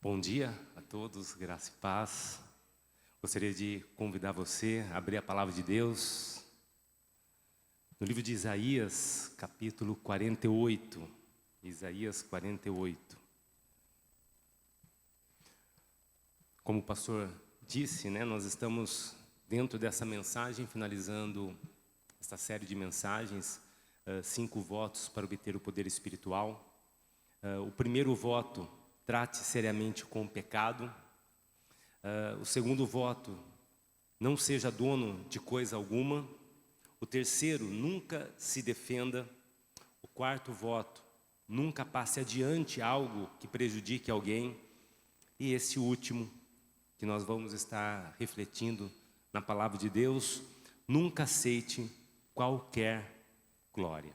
Bom dia a todos, graça e paz. Gostaria de convidar você a abrir a palavra de Deus no livro de Isaías, capítulo 48. Isaías 48. Como o pastor disse, nós estamos dentro dessa mensagem, finalizando esta série de mensagens, 5 votos para obter o poder espiritual. O primeiro voto: trate seriamente com o pecado. O segundo voto: não seja dono de coisa alguma. O terceiro: nunca se defenda. O quarto voto: nunca passe adiante algo que prejudique alguém. E esse último, que nós vamos estar refletindo na palavra de Deus: nunca aceite qualquer glória.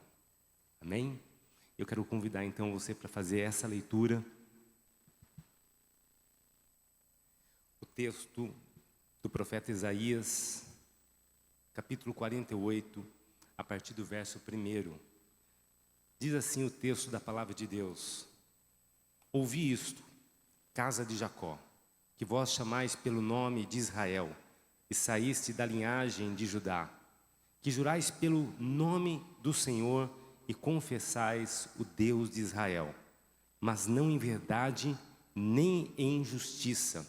Amém? Eu quero convidar então você para fazer essa leitura. O texto do profeta Isaías, capítulo 48, a partir do verso 1. Diz assim o texto da palavra de Deus: ouvi isto, casa de Jacó, que vós chamais pelo nome de Israel, e saíste da linhagem de Judá, que jurais pelo nome do Senhor e confessais o Deus de Israel, mas não em verdade nem em justiça.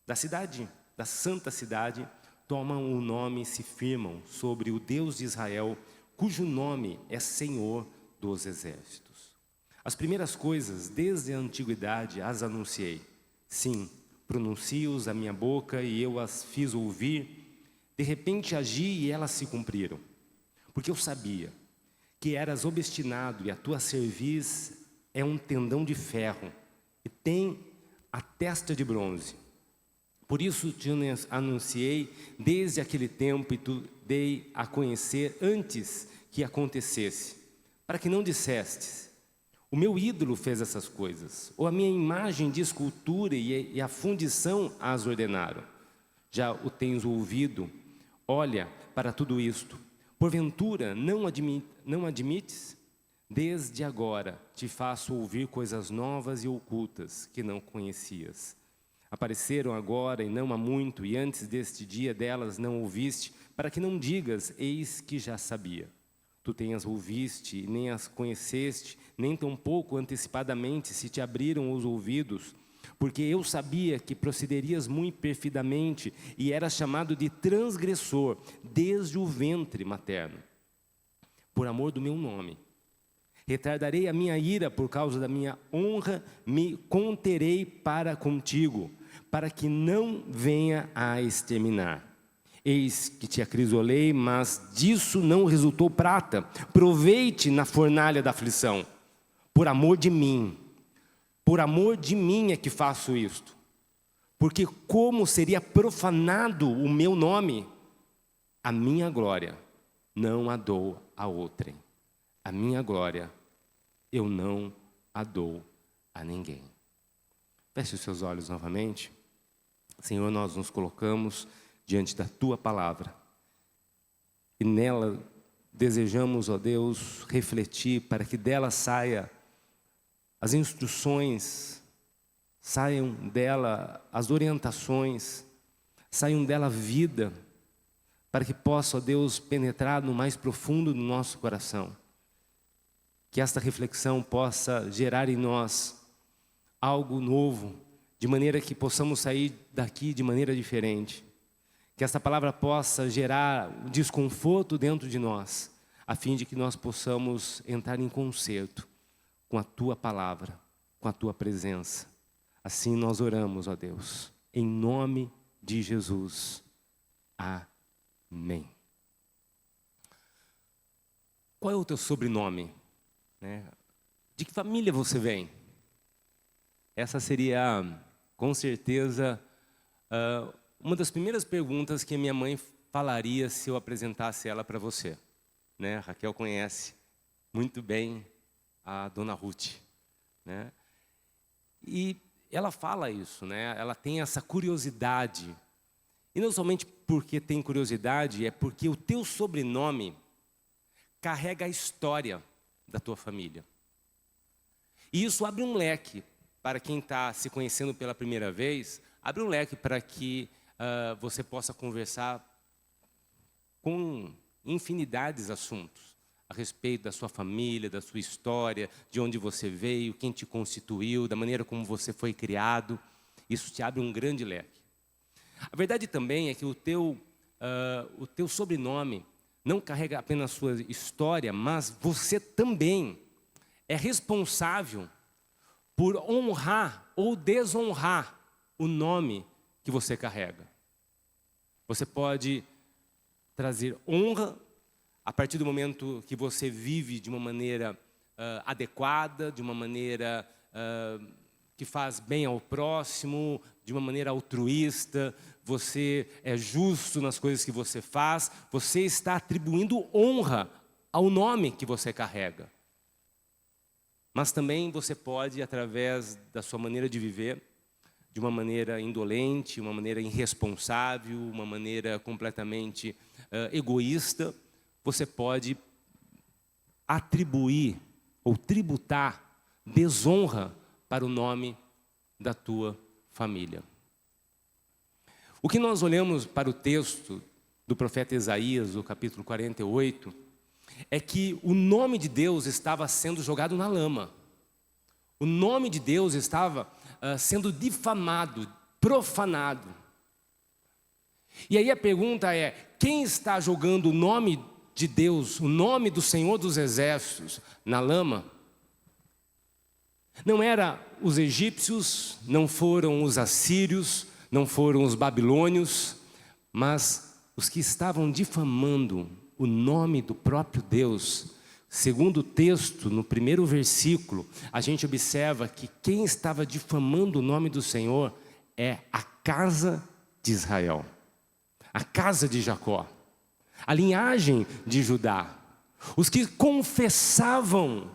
Da cidade, da santa cidade, tomam o nome e se firmam sobre o Deus de Israel, cujo nome é Senhor dos Exércitos. As primeiras coisas, desde a antiguidade, as anunciei. Sim, pronuncio-os a minha boca e eu as fiz ouvir. De repente agi e elas se cumpriram. Porque eu sabia que eras obstinado e a tua cerviz é um tendão de ferro e tem a testa de bronze. Por isso te anunciei desde aquele tempo e te dei a conhecer antes que acontecesse, para que não dissestes: o meu ídolo fez essas coisas, ou a minha imagem de escultura e a fundição as ordenaram. Já o tens ouvido, olha para tudo isto. Porventura não admites? Desde agora te faço ouvir coisas novas e ocultas que não conhecias. Apareceram agora e não há muito, e antes deste dia delas não ouviste, para que não digas: eis que já sabia. Tu tem as ouviste e nem as conheceste, nem tampouco antecipadamente se te abriram os ouvidos, porque eu sabia que procederias muito perfidamente e eras chamado de transgressor desde o ventre materno. Por amor do meu nome, retardarei a minha ira por causa da minha honra, me conterei para contigo, para que não venha a exterminar. Eis que te acrisolei, mas disso não resultou prata. Provei-te na fornalha da aflição. Por amor de mim é que faço isto. Porque como seria profanado o meu nome? A minha glória não a dou a outrem. A minha glória eu não a dou a ninguém. Feche os seus olhos novamente. Senhor, nós nos colocamos diante da Tua palavra. E nela desejamos, ó Deus, refletir para que dela saia as instruções, saiam dela as orientações, saiam dela a vida, para que possa, ó Deus, penetrar no mais profundo do nosso coração. Que esta reflexão possa gerar em nós algo novo, de maneira que possamos sair daqui de maneira diferente. Que esta palavra possa gerar desconforto dentro de nós, a fim de que nós possamos entrar em concerto com a Tua palavra, com a Tua presença. Assim nós oramos, ó Deus, em nome de Jesus. Amém. Qual é o teu sobrenome? De que família você vem? Essa seria, com certeza, uma das primeiras perguntas que a minha mãe falaria se eu apresentasse ela para você. A Raquel conhece muito bem a dona Ruth. E ela fala isso, ela tem essa curiosidade. E não somente porque tem curiosidade, é porque o teu sobrenome carrega a história da tua família. E isso abre um leque para quem está se conhecendo pela primeira vez, abre um leque para que você possa conversar com infinidades de assuntos a respeito da sua família, da sua história, de onde você veio, quem te constituiu, da maneira como você foi criado. Isso te abre um grande leque. A verdade também é que o teu sobrenome não carrega apenas a sua história, mas você também é responsável por honrar ou desonrar o nome que você carrega. Você pode trazer honra a partir do momento que você vive de uma maneira adequada, de uma maneira que faz bem ao próximo, de uma maneira altruísta, você é justo nas coisas que você faz, você está atribuindo honra ao nome que você carrega. Mas também você pode, através da sua maneira de viver, de uma maneira indolente, uma maneira irresponsável, uma maneira completamente egoísta, você pode atribuir ou tributar desonra para o nome da tua família. O que nós olhamos para o texto do profeta Isaías, o capítulo 48, é que o nome de Deus estava sendo jogado na lama. O nome de Deus estava sendo difamado, profanado. E aí a pergunta é, quem está jogando o nome de Deus, o nome do Senhor dos Exércitos, na lama? Não eram os egípcios, não foram os assírios, não foram os babilônios, mas os que estavam difamando o nome do próprio Deus. Segundo o texto, no primeiro versículo, a gente observa que quem estava difamando o nome do Senhor é a casa de Israel, a casa de Jacó, a linhagem de Judá, os que confessavam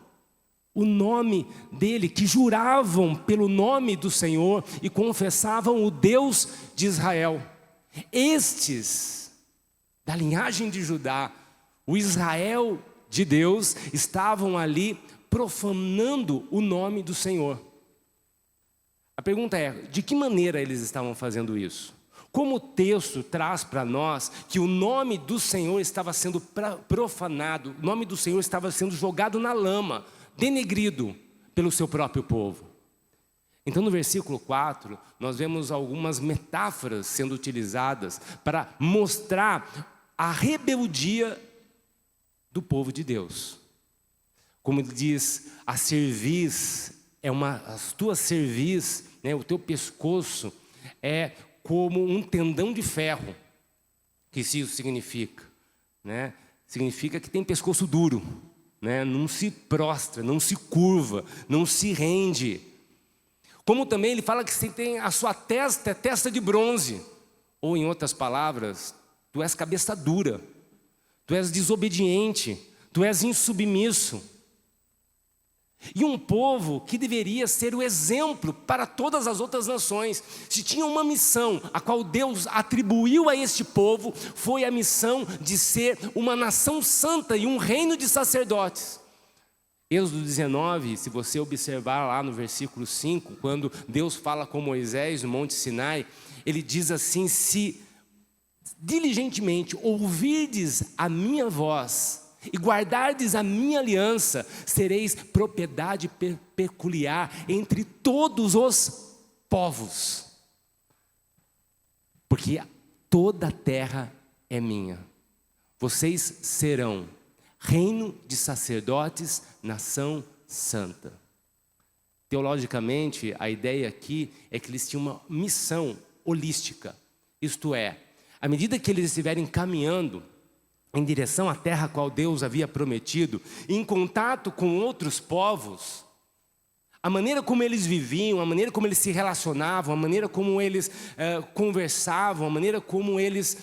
o nome dele, que juravam pelo nome do Senhor e confessavam o Deus de Israel. Estes, da linhagem de Judá, o Israel de Deus, estavam ali profanando o nome do Senhor. A pergunta é, de que maneira eles estavam fazendo isso? Como o texto traz para nós que o nome do Senhor estava sendo profanado, o nome do Senhor estava sendo jogado na lama, denegrido pelo seu próprio povo. Então no versículo 4, nós vemos algumas metáforas sendo utilizadas para mostrar a rebeldia do povo de Deus. Como ele diz, a cerviz, as tuas cerviz, né, o teu pescoço é como um tendão de ferro. O que isso significa? Né? Significa que tem pescoço duro. Né? Não se prostra, não se curva, não se rende. Como também ele fala que você tem a sua testa, é testa de bronze. Ou em outras palavras, tu és cabeça dura, tu és desobediente, tu és insubmisso. E um povo que deveria ser o exemplo para todas as outras nações. Se tinha uma missão, a qual Deus atribuiu a este povo, foi a missão de ser uma nação santa e um reino de sacerdotes. Êxodo 19, se você observar lá no versículo 5, quando Deus fala com Moisés no Monte Sinai, ele diz assim, se diligentemente ouvirdes a minha voz e guardardes a minha aliança, sereis propriedade peculiar entre todos os povos, porque toda a terra é minha. Vocês serão reino de sacerdotes, nação santa. Teologicamente, a ideia aqui é que eles tinham uma missão holística, isto é, à medida que eles estiverem caminhando em direção à terra a qual Deus havia prometido, em contato com outros povos, a maneira como eles viviam, a maneira como eles se relacionavam, a maneira como eles conversavam, a maneira como eles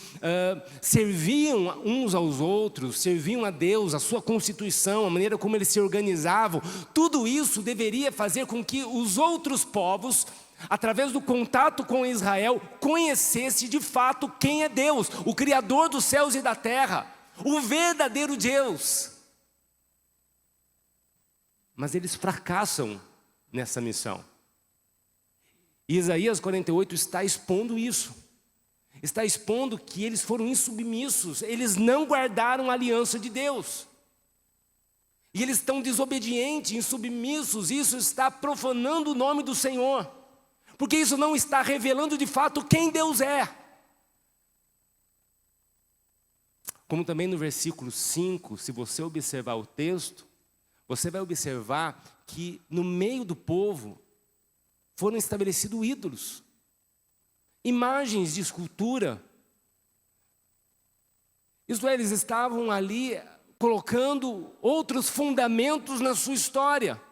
serviam uns aos outros, serviam a Deus, a sua constituição, a maneira como eles se organizavam, tudo isso deveria fazer com que os outros povos, através do contato com Israel, conhecesse de fato quem é Deus, o Criador dos céus e da terra, o verdadeiro Deus. Mas eles fracassam nessa missão. E Isaías 48 está expondo isso. Está expondo que eles foram insubmissos, eles não guardaram a aliança de Deus. E eles estão desobedientes, insubmissos, isso está profanando o nome do Senhor. Porque isso não está revelando de fato quem Deus é. Como também no versículo 5, se você observar o texto, você vai observar que no meio do povo foram estabelecidos ídolos, imagens de escultura. Isto é, eles estavam ali colocando outros fundamentos na sua história.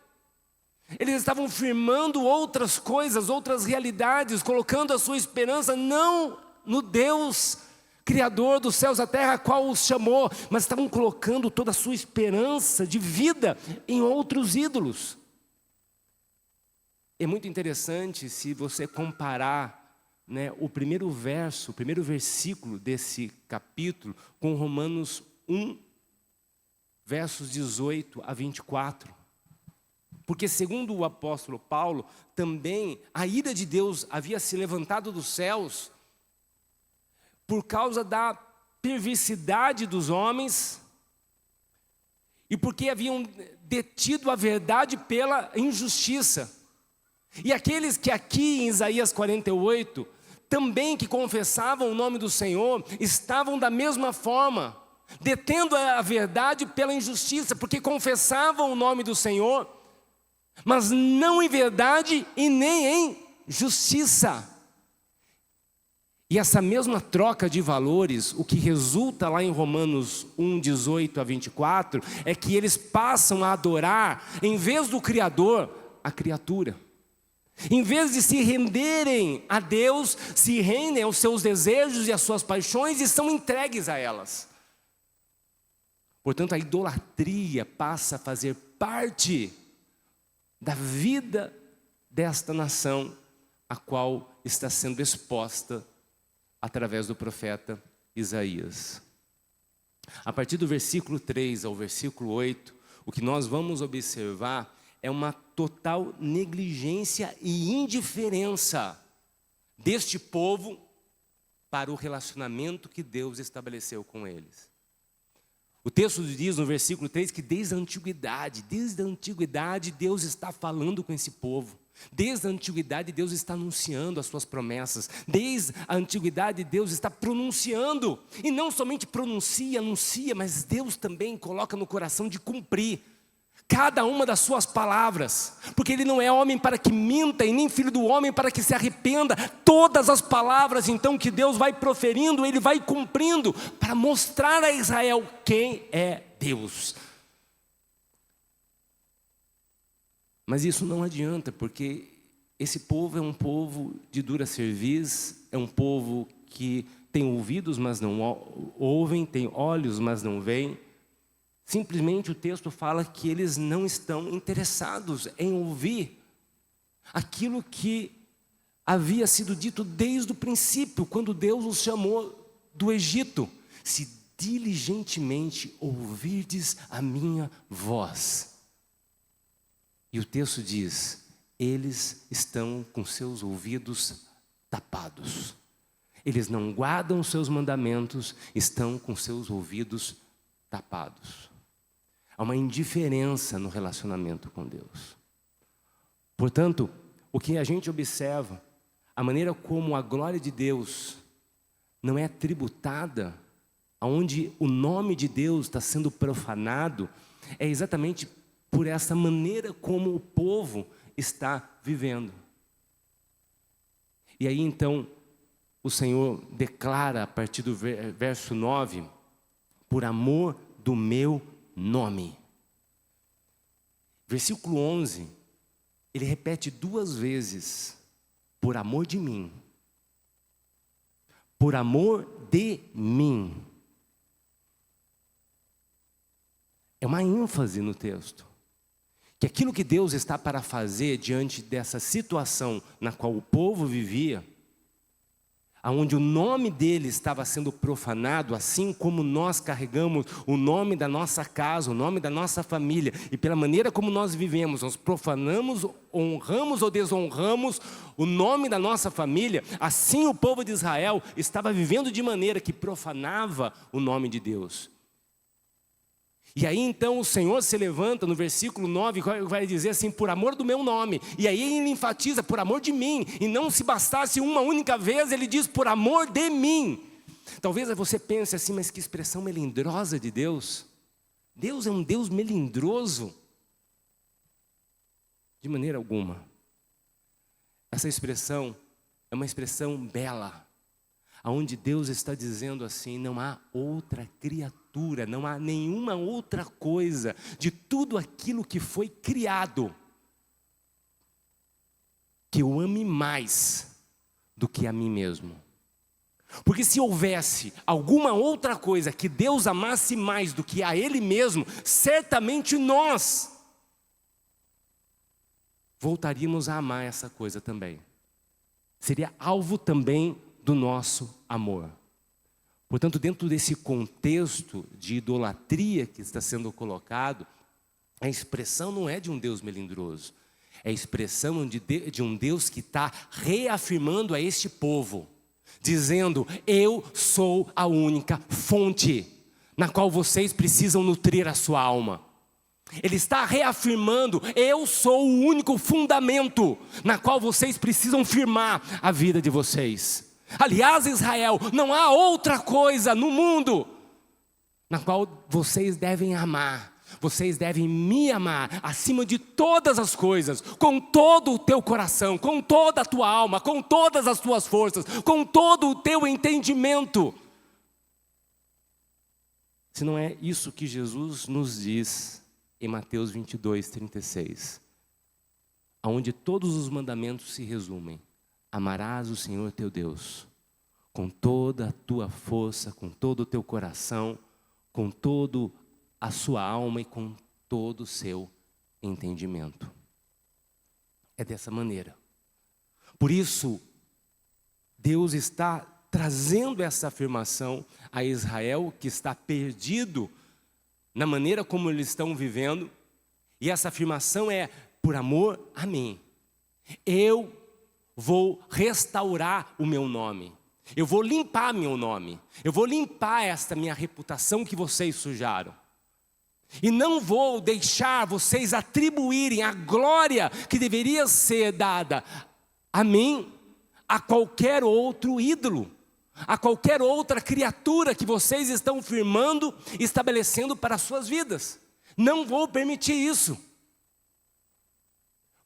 Eles estavam firmando outras coisas, outras realidades, colocando a sua esperança não no Deus Criador dos céus e da terra, qual os chamou, mas estavam colocando toda a sua esperança de vida em outros ídolos. É muito interessante se você comparar, né, o primeiro versículo desse capítulo com Romanos 1, versos 18 a 24. Porque segundo o apóstolo Paulo, também a ira de Deus havia se levantado dos céus por causa da perversidade dos homens e porque haviam detido a verdade pela injustiça. E aqueles que aqui em Isaías 48, também que confessavam o nome do Senhor, estavam da mesma forma, detendo a verdade pela injustiça, porque confessavam o nome do Senhor, mas não em verdade e nem em justiça. E essa mesma troca de valores, o que resulta lá em Romanos 1, 18 a 24, é que eles passam a adorar, em vez do Criador, a criatura. Em vez de se renderem a Deus, se rendem aos seus desejos e às suas paixões e são entregues a elas. Portanto, a idolatria passa a fazer parte da vida desta nação, a qual está sendo exposta através do profeta Isaías. A partir do versículo 3 ao versículo 8, o que nós vamos observar é uma total negligência e indiferença deste povo para o relacionamento que Deus estabeleceu com eles. O texto diz no versículo 3 que desde a antiguidade Deus está falando com esse povo. Desde a antiguidade Deus está anunciando as suas promessas. Desde a antiguidade Deus está pronunciando. E não somente pronuncia, anuncia, mas Deus também coloca no coração de cumprir cada uma das suas palavras, porque Ele não é homem para que minta, e nem filho do homem para que se arrependa. Todas as palavras então que Deus vai proferindo, Ele vai cumprindo, para mostrar a Israel quem é Deus. Mas isso não adianta, porque esse povo é um povo de dura cerviz, é um povo que tem ouvidos, mas não ouvem, tem olhos, mas não veem. Simplesmente o texto fala que eles não estão interessados em ouvir aquilo que havia sido dito desde o princípio, quando Deus os chamou do Egito. Se diligentemente ouvirdes a minha voz. E o texto diz, eles estão com seus ouvidos tapados. Eles não guardam seus mandamentos, estão com seus ouvidos tapados. Há uma indiferença no relacionamento com Deus. Portanto, o que a gente observa, a maneira como a glória de Deus não é tributada, onde o nome de Deus está sendo profanado, é exatamente por essa maneira como o povo está vivendo. E aí então, o Senhor declara a partir do verso 9, por amor do meu nome. Versículo 11, ele repete 2 vezes, por amor de mim. Por amor de mim. É uma ênfase no texto. Que aquilo que Deus está para fazer diante dessa situação na qual o povo vivia, onde o nome dele estava sendo profanado, assim como nós carregamos o nome da nossa casa, o nome da nossa família, e pela maneira como nós vivemos, nós profanamos, honramos ou desonramos o nome da nossa família, assim o povo de Israel estava vivendo de maneira que profanava o nome de Deus. E aí então o Senhor se levanta no versículo 9, vai dizer assim, por amor do meu nome. E aí ele enfatiza, por amor de mim. E não se bastasse uma única vez, ele diz, por amor de mim. Talvez você pense assim, mas que expressão melindrosa de Deus. Deus é um Deus melindroso. De maneira alguma. Essa expressão é uma expressão bela, onde Deus está dizendo assim, não há outra criatura, não há nenhuma outra coisa de tudo aquilo que foi criado que eu ame mais do que a mim mesmo. Porque se houvesse alguma outra coisa que Deus amasse mais do que a Ele mesmo, certamente nós voltaríamos a amar essa coisa também. Seria alvo também do nosso amor. Portanto, dentro desse contexto de idolatria que está sendo colocado, a expressão não é de um Deus melindroso, é a expressão de um Deus que está reafirmando a este povo, dizendo, eu sou a única fonte na qual vocês precisam nutrir a sua alma. Ele está reafirmando, eu sou o único fundamento na qual vocês precisam firmar a vida de vocês. Aliás, Israel, não há outra coisa no mundo na qual vocês devem amar. Vocês devem me amar acima de todas as coisas, com todo o teu coração, com toda a tua alma, com todas as tuas forças, com todo o teu entendimento. Se não é isso que Jesus nos diz em Mateus 22, 36, onde todos os mandamentos se resumem. Amarás o Senhor teu Deus com toda a tua força, com todo o teu coração, com toda a sua alma e com todo o seu entendimento. É dessa maneira. Por isso, Deus está trazendo essa afirmação a Israel, que está perdido na maneira como eles estão vivendo. E essa afirmação é, por amor a mim, eu vou restaurar o meu nome. Eu vou limpar meu nome. Eu vou limpar esta minha reputação que vocês sujaram. E não vou deixar vocês atribuírem a glória que deveria ser dada a mim, a qualquer outro ídolo, a qualquer outra criatura que vocês estão firmando, estabelecendo para as suas vidas. Não vou permitir isso.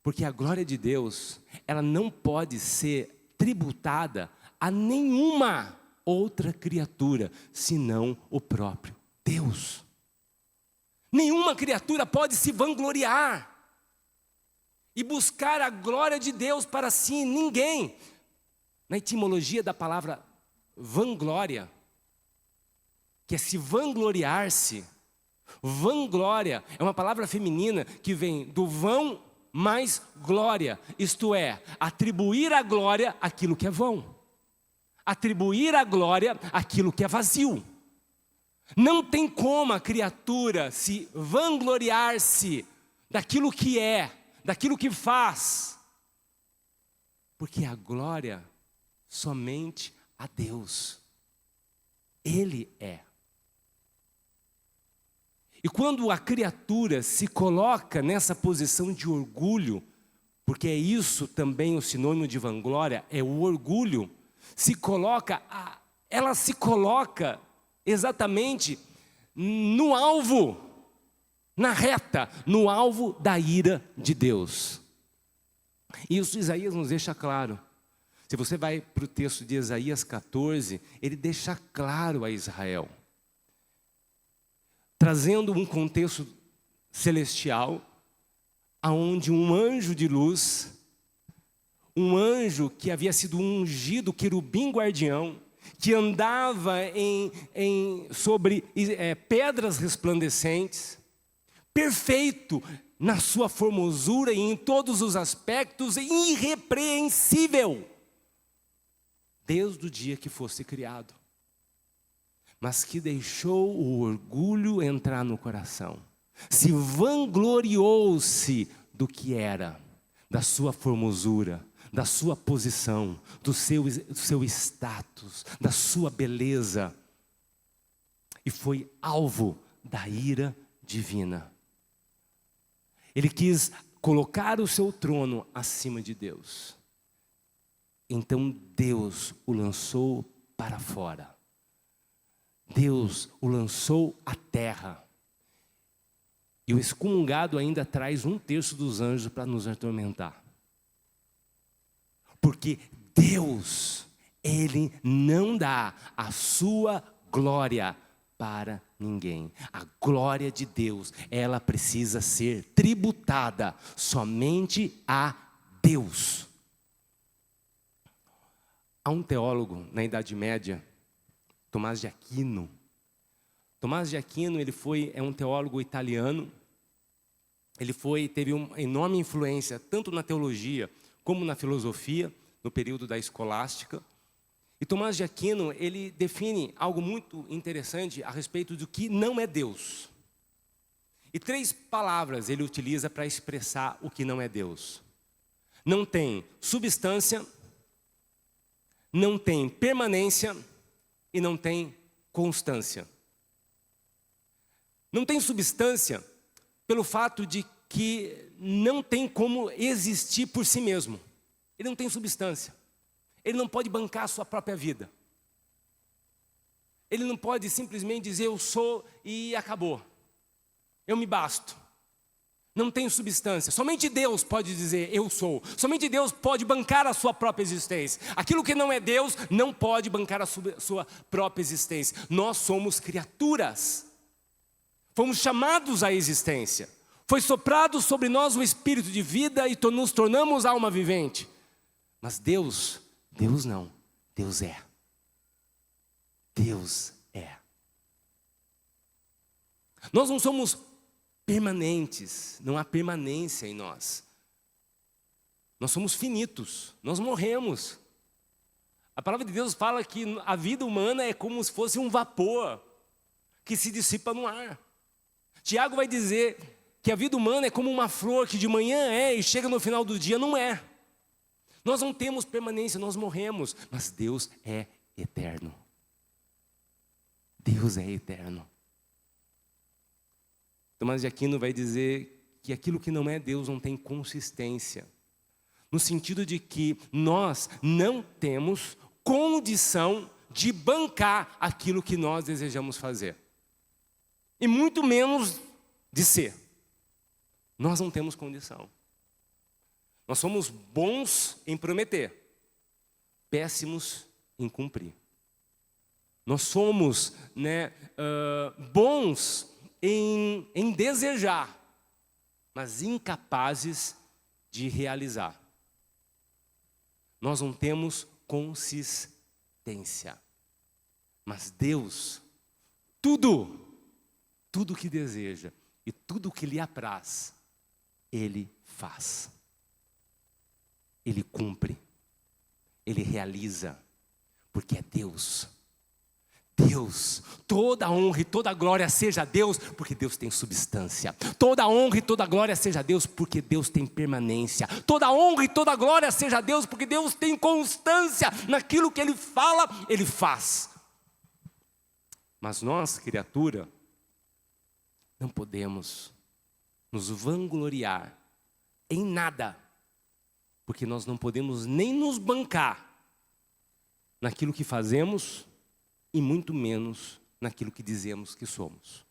Porque a glória de Deus, ela não pode ser tributada a nenhuma outra criatura, senão o próprio Deus. Nenhuma criatura pode se vangloriar e buscar a glória de Deus para si, ninguém. Na etimologia da palavra vanglória, que é se vangloriar-se, vanglória é uma palavra feminina que vem do vão mais glória, isto é, atribuir a glória àquilo que é vão, atribuir a glória àquilo que é vazio. Não tem como a criatura se vangloriar-se daquilo que é, daquilo que faz, porque a glória somente a Deus, Ele é. E quando a criatura se coloca nessa posição de orgulho, porque é isso também o sinônimo de vanglória, é o orgulho, ela se coloca exatamente no alvo, na reta, no alvo da ira de Deus. Isso Isaías nos deixa claro. Se você vai para o texto de Isaías 14, ele deixa claro a Israel, trazendo um contexto celestial, aonde um anjo de luz, um anjo que havia sido ungido, querubim guardião, que andava sobre pedras resplandecentes, perfeito na sua formosura e em todos os aspectos, irrepreensível. desde o dia que fosse criado, mas que deixou o orgulho entrar no coração, se vangloriou-se do que era, da sua formosura, da sua posição, do seu status, da sua beleza, e foi alvo da ira divina. Ele quis colocar o seu trono acima de Deus. Então Deus o lançou para fora. Deus o lançou à terra. E o excomungado ainda traz 1/3 dos anjos para nos atormentar. Porque Deus, Ele não dá a sua glória para ninguém. A glória de Deus, ela precisa ser tributada somente a Deus. Há um teólogo na Idade Média, Tomás de Aquino. Tomás de Aquino, é um teólogo italiano. Ele teve uma enorme influência tanto na teologia como na filosofia, no período da escolástica. E Tomás de Aquino, ele define algo muito interessante a respeito do que não é Deus. E 3 palavras ele utiliza para expressar o que não é Deus. Não tem substância, não tem permanência e não tem constância. Não tem substância pelo fato de que não tem como existir por si mesmo. Ele não tem substância. Ele não pode bancar a sua própria vida. Ele não pode simplesmente dizer eu sou e acabou. Eu me basto. Não tem substância. Somente Deus pode dizer eu sou. Somente Deus pode bancar a sua própria existência. Aquilo que não é Deus não pode bancar a sua própria existência. Nós somos criaturas. Fomos chamados à existência. Foi soprado sobre nós o espírito de vida e nos tornamos alma vivente. Mas Deus não. Deus é. Deus é. Nós não somos permanentes, não há permanência em nós. Nós somos finitos, nós morremos. A palavra de Deus fala que a vida humana é como se fosse um vapor que se dissipa no ar. Tiago vai dizer que a vida humana é como uma flor que de manhã é e chega no final do dia não é. Nós não temos permanência, nós morremos, mas Deus é eterno. Deus é eterno. Tomás de Aquino vai dizer que aquilo que não é Deus não tem consistência. No sentido de que nós não temos condição de bancar aquilo que nós desejamos fazer. E muito menos de ser. Nós não temos condição. Nós somos bons em prometer, péssimos em cumprir. Nós somos bons em desejar, mas incapazes de realizar. Nós não temos consistência. Mas Deus, tudo que deseja e tudo que lhe apraz, Ele faz. Ele cumpre, Ele realiza, porque é Deus. Deus, toda a honra e toda a glória seja a Deus, porque Deus tem substância. Toda a honra e toda a glória seja a Deus, porque Deus tem permanência. Toda a honra e toda a glória seja a Deus, porque Deus tem constância naquilo que Ele fala, Ele faz. Mas nós, criatura, não podemos nos vangloriar em nada, porque nós não podemos nem nos bancar naquilo que fazemos e muito menos naquilo que dizemos que somos.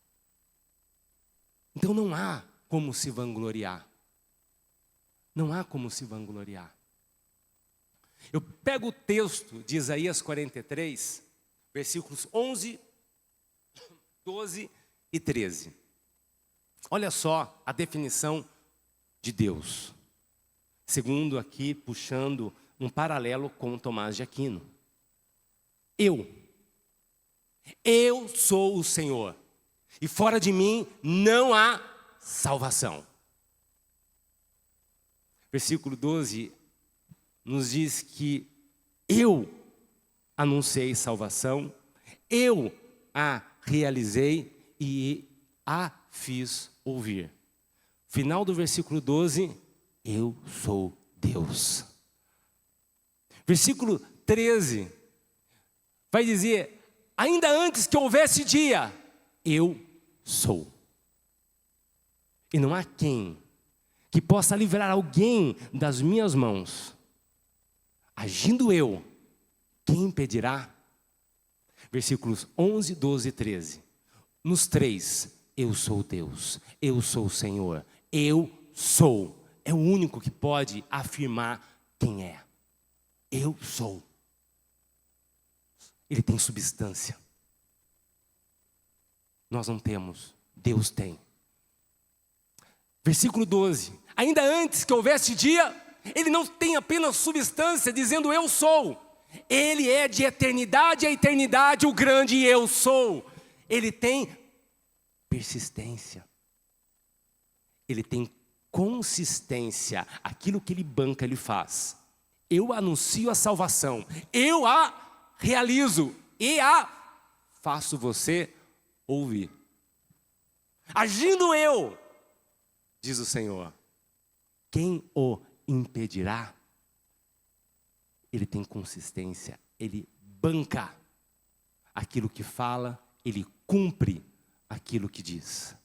Então não há como se vangloriar. Não há como se vangloriar. Eu pego o texto de Isaías 43, versículos 11, 12 e 13. Olha só a definição de Deus. Segundo aqui, puxando um paralelo com Tomás de Aquino. Eu sou o Senhor, e fora de mim não há salvação. Versículo 12 nos diz que eu anunciei salvação, eu a realizei e a fiz ouvir. Final do versículo 12, eu sou Deus. Versículo 13 vai dizer, ainda antes que houvesse dia, eu sou. E não há quem que possa livrar alguém das minhas mãos. Agindo eu, quem impedirá? Versículos 11, 12 e 13. Nos três, eu sou Deus, eu sou o Senhor, eu sou. É o único que pode afirmar quem é. Eu sou. Ele tem substância. Nós não temos, Deus tem. Versículo 12. Ainda antes que houvesse dia, ele não tem apenas substância dizendo eu sou. Ele é de eternidade a eternidade o grande eu sou. Ele tem persistência. Ele tem consistência. Aquilo que ele banca, ele faz. Eu anuncio a salvação. Eu a realizo. E a faço você ouvir. Agindo eu, diz o Senhor, quem o impedirá? Ele tem consistência, ele banca aquilo que fala, ele cumpre aquilo que diz.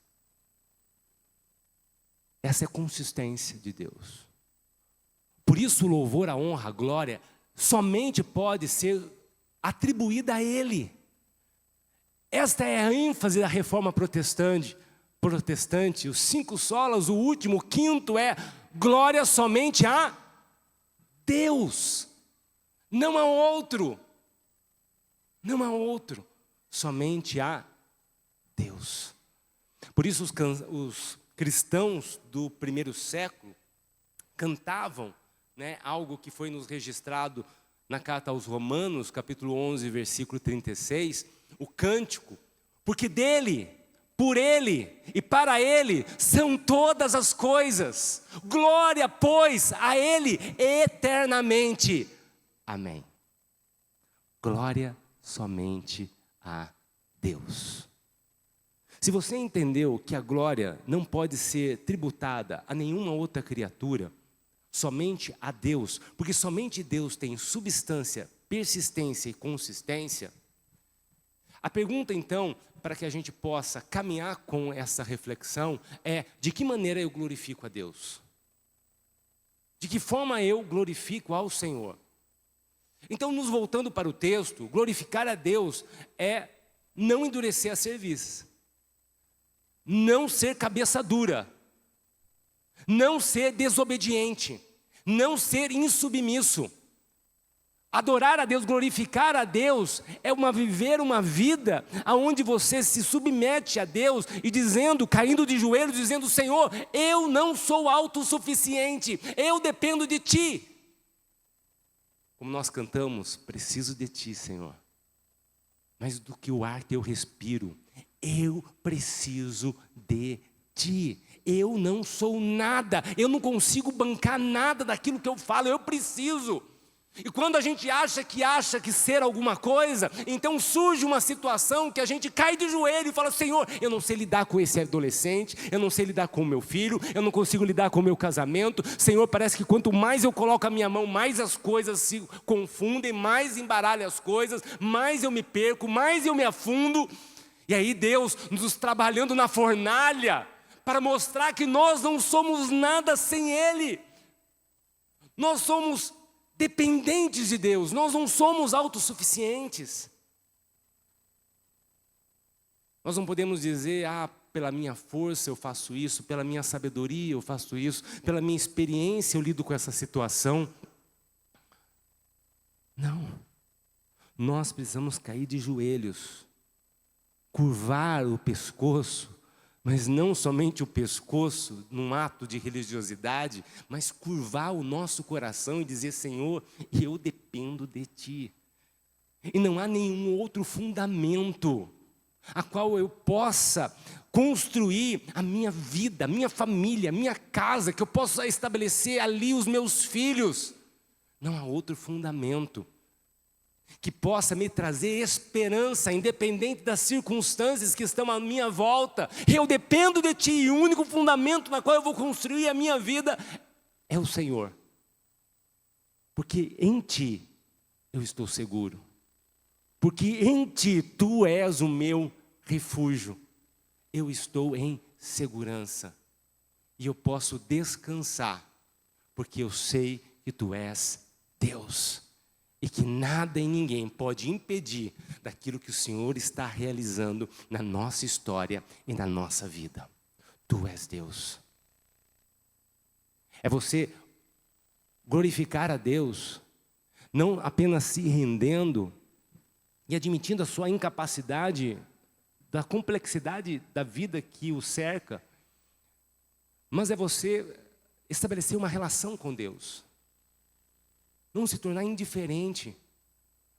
Essa é a consistência de Deus. Por isso o louvor, a honra, a glória, somente pode ser atribuída a Ele. Esta é a ênfase da reforma protestante, os 5 solas, o último, o quinto é glória somente a Deus. Não há outro. Não há outro. Somente a Deus. Por isso os cristãos do primeiro século cantavam, né, algo que foi nos registrado na carta aos Romanos, capítulo 11, versículo 36, o cântico, porque dele, por ele e para ele são todas as coisas. Glória, pois, a ele eternamente. Amém. Glória somente a Deus. Se você entendeu que a glória não pode ser tributada a nenhuma outra criatura, somente a Deus, porque somente Deus tem substância, persistência e consistência, a pergunta então, para que a gente possa caminhar com essa reflexão, é: de que maneira eu glorifico a Deus? De que forma eu glorifico ao Senhor? Então, nos voltando para o texto, glorificar a Deus é não endurecer a cerviz, não ser cabeça dura, não ser desobediente, não ser insubmisso. Adorar a Deus, glorificar a Deus é viver uma vida onde você se submete a Deus e dizendo, caindo de joelhos, dizendo: Senhor, eu não sou autossuficiente, eu dependo de Ti. Como nós cantamos, preciso de Ti, Senhor. Mais do que o ar que eu respiro, eu preciso de Ti. Eu não sou nada, eu não consigo bancar nada daquilo que eu falo, eu preciso. E quando a gente acha que ser alguma coisa, então surge uma situação que a gente cai de joelho e fala: Senhor, eu não sei lidar com esse adolescente, eu não sei lidar com o meu filho, eu não consigo lidar com o meu casamento. Senhor, parece que quanto mais eu coloco a minha mão, mais as coisas se confundem, mais embaralham as coisas, mais eu me perco, mais eu me afundo. E aí Deus nos trabalhando na fornalha para mostrar que nós não somos nada sem Ele. Nós somos dependentes de Deus, nós não somos autossuficientes. Nós não podemos dizer: pela minha força eu faço isso, pela minha sabedoria eu faço isso, pela minha experiência eu lido com essa situação. Não. Nós precisamos cair de joelhos, curvar o pescoço, mas não somente o pescoço num ato de religiosidade, mas curvar o nosso coração e dizer: Senhor, eu dependo de Ti. E não há nenhum outro fundamento a qual eu possa construir a minha vida, a minha família, a minha casa, que eu possa estabelecer ali os meus filhos. Não há outro fundamento. que possa me trazer esperança, independente das circunstâncias que estão à minha volta. Eu dependo de Ti, e o único fundamento na qual eu vou construir a minha vida é o Senhor. Porque em Ti eu estou seguro. Porque em Ti Tu és o meu refúgio. Eu estou em segurança. E eu posso descansar, porque eu sei que Tu és Deus. E que nada e ninguém pode impedir daquilo que o Senhor está realizando na nossa história e na nossa vida. Tu és Deus. É você glorificar a Deus, não apenas se rendendo e admitindo a sua incapacidade, da complexidade da vida que o cerca, mas é você estabelecer uma relação com Deus. Não se tornar indiferente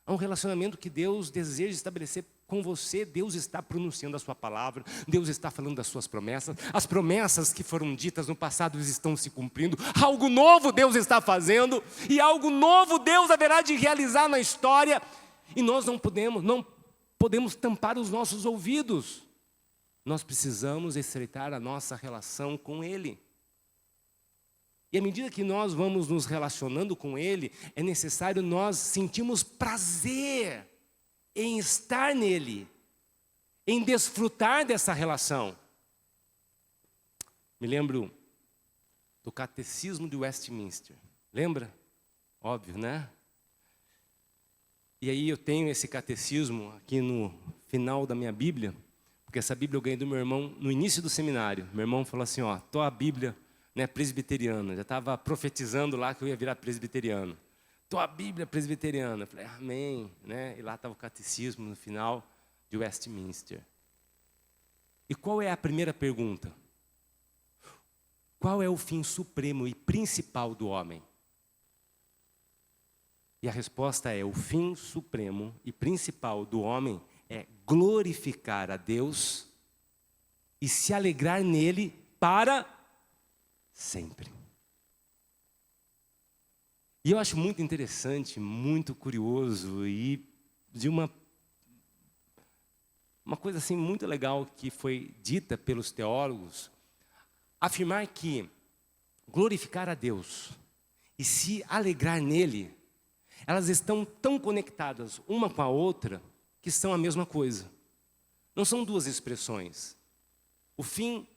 a um relacionamento que Deus deseja estabelecer com você. Deus está pronunciando a sua palavra, Deus está falando das suas promessas. As promessas que foram ditas no passado estão se cumprindo. Algo novo Deus está fazendo, e algo novo Deus haverá de realizar na história. E nós não podemos tampar os nossos ouvidos. Nós precisamos estreitar a nossa relação com Ele. E à medida que nós vamos nos relacionando com Ele, é necessário nós sentirmos prazer em estar nele, em desfrutar dessa relação. Me lembro do Catecismo de Westminster. Lembra? Óbvio, né? E aí eu tenho esse catecismo aqui no final da minha Bíblia, porque essa Bíblia eu ganhei do meu irmão no início do seminário. Meu irmão falou assim, ó, tô a Bíblia, né, presbiteriana. Já estava profetizando lá que eu ia virar presbiteriano. Tô a Bíblia presbiteriana. Eu falei, amém. Né? E lá estava o catecismo no final de Westminster. E qual é a primeira pergunta? Qual é o fim supremo e principal do homem? E a resposta é, o fim supremo e principal do homem é glorificar a Deus e se alegrar nele para sempre. E eu acho muito interessante, muito curioso e de uma coisa assim muito legal que foi dita pelos teólogos, afirmar que glorificar a Deus e se alegrar nele, elas estão tão conectadas uma com a outra que são a mesma coisa. Não são duas expressões. O fim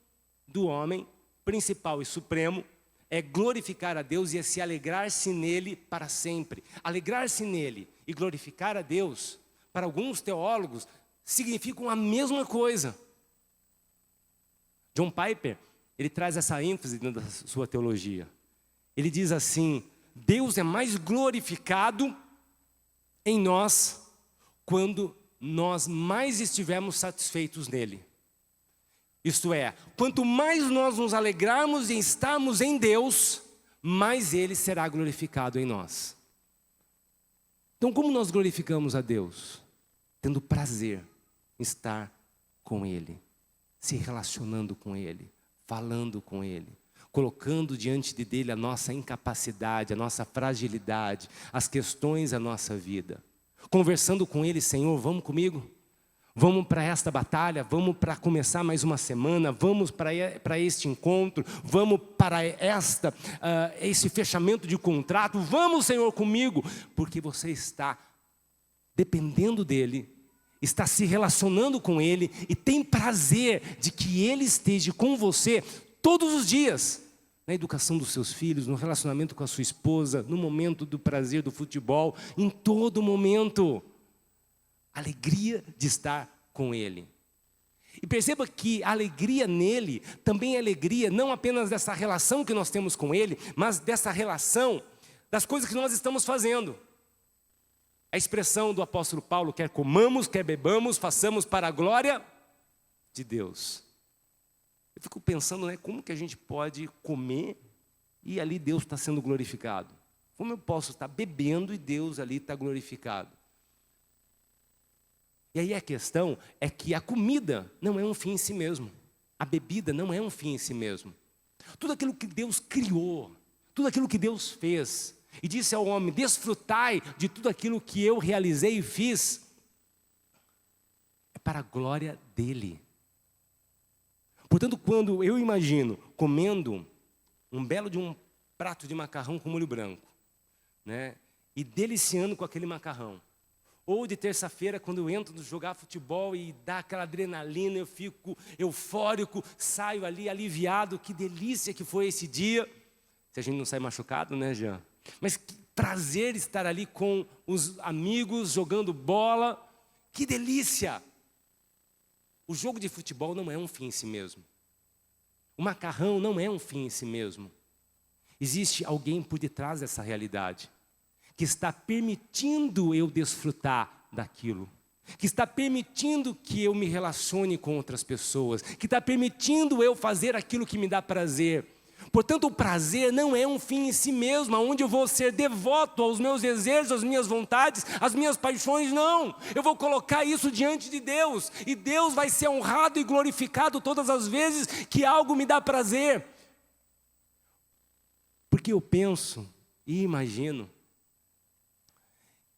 do homem principal e supremo é glorificar a Deus e é se alegrar-se nele para sempre. Alegrar-se nele e glorificar a Deus, para alguns teólogos, significam a mesma coisa. John Piper, ele traz essa ênfase dentro da sua teologia. Ele diz assim, Deus é mais glorificado em nós quando nós mais estivermos satisfeitos nele. Isto é, quanto mais nós nos alegrarmos em estarmos em Deus, mais Ele será glorificado em nós. Então, como nós glorificamos a Deus? Tendo prazer em estar com Ele, se relacionando com Ele, falando com Ele, colocando diante dele a nossa incapacidade, a nossa fragilidade, as questões da nossa vida. Conversando com Ele, Senhor, vamos comigo? Vamos para esta batalha, vamos para começar mais uma semana, vamos para este encontro, vamos para esse fechamento de contrato, vamos, Senhor, comigo, porque você está dependendo dEle, está se relacionando com Ele e tem prazer de que Ele esteja com você todos os dias, na educação dos seus filhos, no relacionamento com a sua esposa, no momento do prazer do futebol, em todo momento. Alegria de estar com Ele. E perceba que a alegria nele também é alegria, não apenas dessa relação que nós temos com Ele, mas dessa relação das coisas que nós estamos fazendo. A expressão do apóstolo Paulo, quer comamos, quer bebamos, façamos para a glória de Deus. Eu fico pensando, né, como que a gente pode comer e ali Deus está sendo glorificado? Como eu posso estar bebendo e Deus ali está glorificado? E aí a questão é que a comida não é um fim em si mesmo. A bebida não é um fim em si mesmo. Tudo aquilo que Deus criou, tudo aquilo que Deus fez, E disse ao homem: desfrutai de tudo aquilo que eu realizei e fiz, é para a glória dele. Portanto, quando eu imagino comendo um belo de um prato de macarrão com molho branco, né, e deliciando com aquele macarrão, ou de terça-feira, quando eu entro no jogar futebol e dá aquela adrenalina, eu fico eufórico, saio ali aliviado, que delícia que foi esse dia. Se a gente não sai machucado, né, Jean? Mas que prazer estar ali com os amigos, jogando bola, que delícia! O jogo de futebol não é um fim em si mesmo. O macarrão não é um fim em si mesmo. Existe alguém por detrás dessa realidade, que está permitindo eu desfrutar daquilo, que está permitindo que eu me relacione com outras pessoas, que está permitindo eu fazer aquilo que me dá prazer. Portanto, o prazer não é um fim em si mesmo, onde eu vou ser devoto aos meus desejos, às minhas vontades, às minhas paixões, não. Eu vou colocar isso diante de Deus, e Deus vai ser honrado e glorificado todas as vezes que algo me dá prazer. Porque eu penso e imagino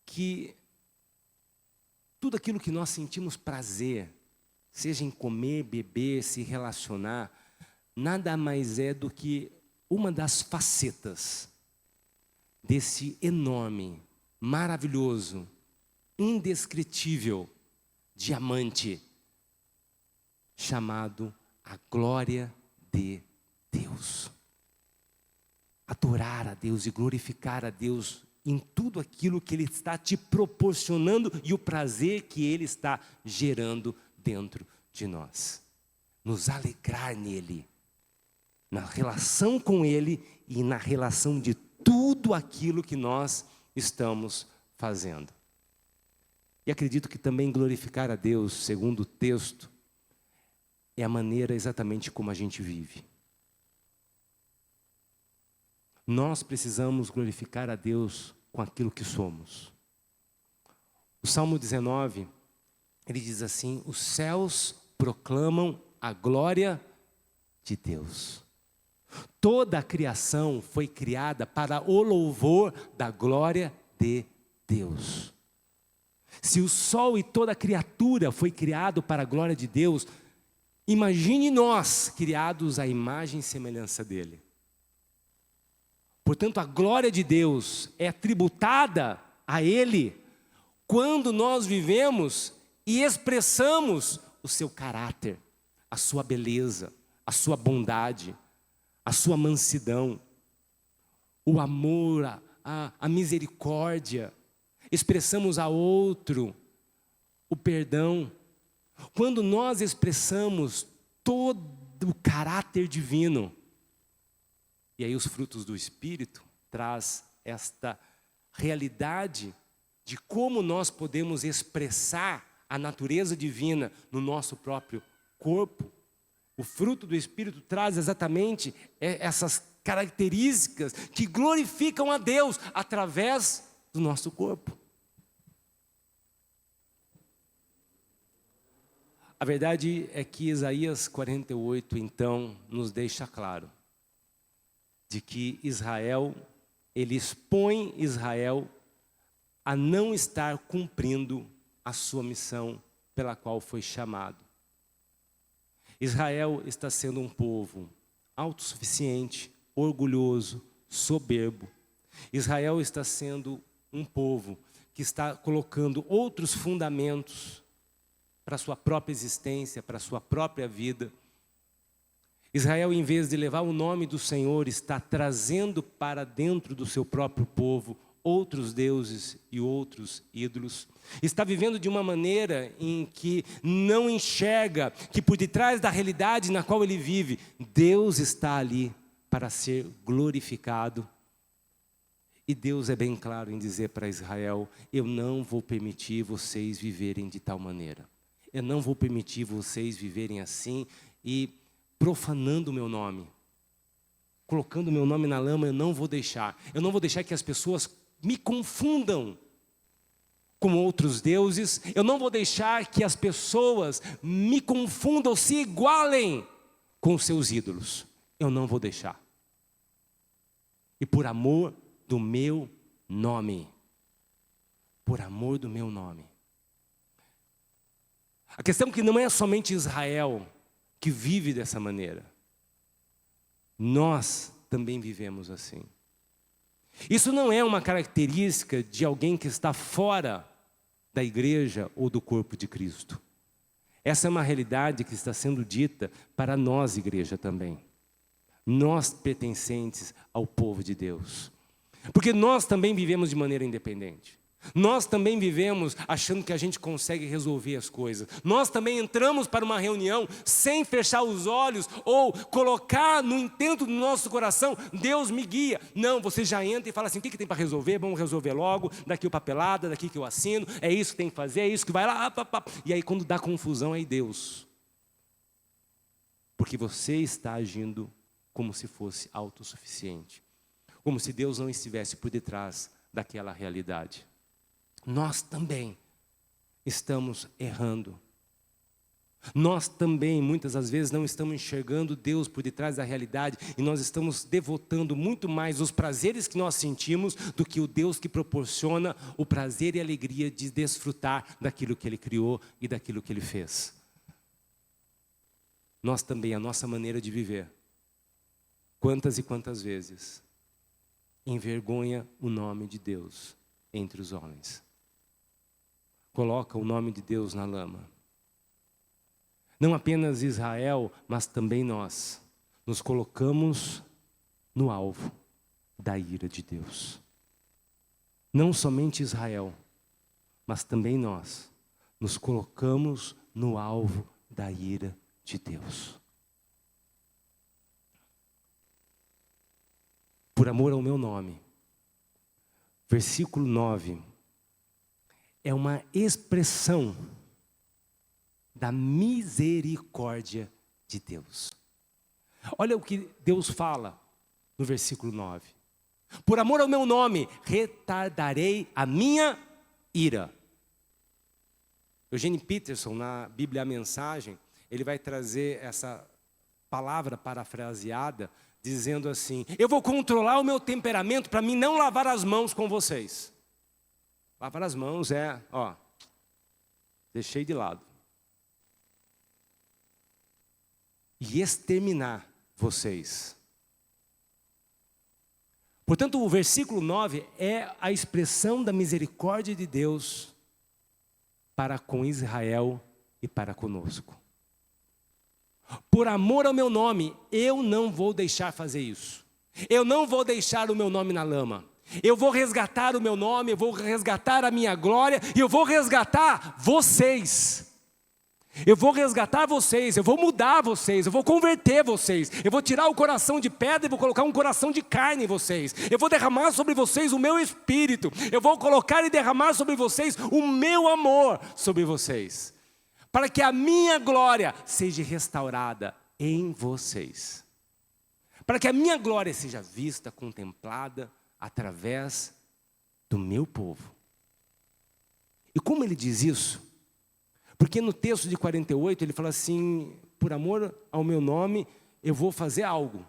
que tudo aquilo que nós sentimos prazer, seja em comer, beber, se relacionar, nada mais é do que uma das facetas desse enorme, maravilhoso, indescritível diamante chamado a glória de Deus. Adorar a Deus e glorificar a Deus em tudo aquilo que Ele está te proporcionando e o prazer que Ele está gerando dentro de nós. Nos alegrar nele, na relação com Ele e na relação de tudo aquilo que nós estamos fazendo. E acredito que também glorificar a Deus, segundo o texto, é a maneira exatamente como a gente vive. Nós precisamos glorificar a Deus com aquilo que somos. O Salmo 19, ele diz assim: os céus proclamam a glória de Deus. Toda a criação foi criada para o louvor da glória de Deus. Se o sol e toda a criatura foi criado para a glória de Deus, imagine nós, criados à imagem e semelhança dele. Portanto, a glória de Deus é tributada a Ele quando nós vivemos e expressamos o seu caráter, a sua beleza, a sua bondade, a sua mansidão, o amor, a misericórdia. Expressamos a outro o perdão. Quando nós expressamos todo o caráter divino, e aí os frutos do Espírito traz esta realidade de como nós podemos expressar a natureza divina no nosso próprio corpo. O fruto do Espírito traz exatamente essas características que glorificam a Deus através do nosso corpo. A verdade é que Isaías 48, então, nos deixa claro de que Israel, ele expõe Israel a não estar cumprindo a sua missão pela qual foi chamado. Israel está sendo um povo autossuficiente, orgulhoso, soberbo. Israel está sendo um povo que está colocando outros fundamentos para a sua própria existência, para a sua própria vida. Israel, em vez de levar o nome do Senhor, está trazendo para dentro do seu próprio povo outros deuses e outros ídolos. Está vivendo de uma maneira em que não enxerga que por detrás da realidade na qual ele vive, Deus está ali para ser glorificado. E Deus é bem claro em dizer para Israel: eu não vou permitir vocês viverem de tal maneira. Eu não vou permitir vocês viverem assim e profanando o meu nome, colocando o meu nome na lama. Eu não vou deixar. Eu não vou deixar que as pessoas me confundam com outros deuses. Eu não vou deixar que as pessoas me confundam, se igualem com os seus ídolos. Eu não vou deixar. E por amor do meu nome. Por amor do meu nome. A questão é que não é somente Israel que vive dessa maneira. Nós também vivemos assim. Isso não é uma característica de alguém que está fora da igreja ou do corpo de Cristo. Essa é uma realidade que está sendo dita para nós, igreja, também. Nós pertencentes ao povo de Deus. Porque nós também vivemos de maneira independente. Nós também vivemos achando que a gente consegue resolver as coisas. Nós também entramos para uma reunião sem fechar os olhos ou colocar no intento do nosso coração, Deus me guia. Não, você já entra e fala assim, o que tem para resolver? Vamos resolver logo, daqui o papelada, daqui que eu assino, é isso que tem que fazer, é isso que vai lá. E aí quando dá confusão, aí Deus. Porque você está agindo como se fosse autossuficiente. Como se Deus não estivesse por detrás daquela realidade. Nós também estamos errando. Nós também, muitas das vezes, não estamos enxergando Deus por detrás da realidade e nós estamos devotando muito mais os prazeres que nós sentimos do que o Deus que proporciona o prazer e a alegria de desfrutar daquilo que Ele criou e daquilo que Ele fez. Nós também, a nossa maneira de viver, quantas e quantas vezes, envergonha o nome de Deus entre os homens. Coloca o nome de Deus na lama. Não apenas Israel, mas também nós nos colocamos no alvo da ira de Deus. Não somente Israel, mas também nós nos colocamos no alvo da ira de Deus. Por amor ao meu nome. Versículo 9. É uma expressão da misericórdia de Deus. Olha o que Deus fala no versículo 9. Por amor ao meu nome, retardarei a minha ira. Eugene Peterson, na Bíblia a Mensagem, ele vai trazer essa palavra parafraseada, dizendo assim, eu vou controlar o meu temperamento para mim não lavar as mãos com vocês. Lavar as mãos deixei de lado. E exterminar vocês. Portanto, o versículo 9 é a expressão da misericórdia de Deus para com Israel e para conosco. Por amor ao meu nome, eu não vou deixar fazer isso. Eu não vou deixar o meu nome na lama. Eu vou resgatar o meu nome, eu vou resgatar a minha glória, e eu vou resgatar vocês. Eu vou resgatar vocês, eu vou mudar vocês, eu vou converter vocês. Eu vou tirar o coração de pedra e vou colocar um coração de carne em vocês. Eu vou derramar sobre vocês o meu espírito. Eu vou colocar e derramar sobre vocês o meu amor sobre vocês. Para que a minha glória seja restaurada em vocês. Para que a minha glória seja vista, contemplada, através do meu povo. E como ele diz isso? Porque no texto de 48 ele fala assim, por amor ao meu nome, eu vou fazer algo.